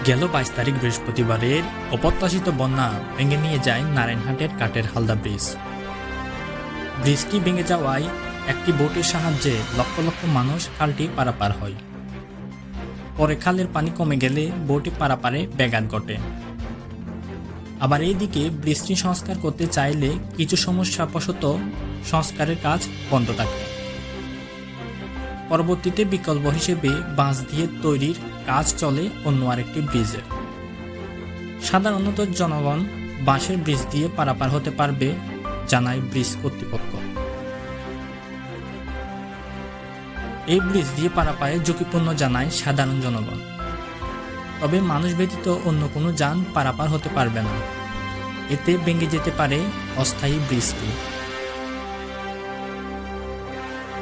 গেল 22 তারিখ বৃহস্পতিবারের অপ্রত্যাশিত বন্যা ভেঙে নিয়ে যায় নারায়ণহাটের কাঠের হালদা ব্রিজ। ব্রিজটি ভেঙে যাওয়ায় একটি বোটের সাহায্যে লক্ষ লক্ষ মানুষ খালটি পারাপার হয়। পরে খালের পানি কমে গেলে বোটে পারাপারে ব্যাঘাত ঘটে। আবার এইদিকে ব্রিজটি সংস্কার করতে চাইলে কিছু সমস্যাবশত সংস্কারের কাজ বন্ধ থাকে। পরবর্তীতে বিকল্প হিসেবে বাঁশ দিয়ে তৈরির কাজ চলে অন্য আরেকটি ব্রিজের। সাধারণত জনগণ বাঁশের ব্রিজ দিয়ে পারাপার হতে পারবে জানায় ব্রিজ কর্তৃপক্ষ। এই ব্রিজ দিয়ে পারাপারে ঝুঁকিপূর্ণ জানায় সাধারণ জনগণ। তবে মানুষ ব্যতীত অন্য কোনো যান পারাপার হতে পারবে না। এতে ভেঙে যেতে পারে অস্থায়ী ব্রিজটি।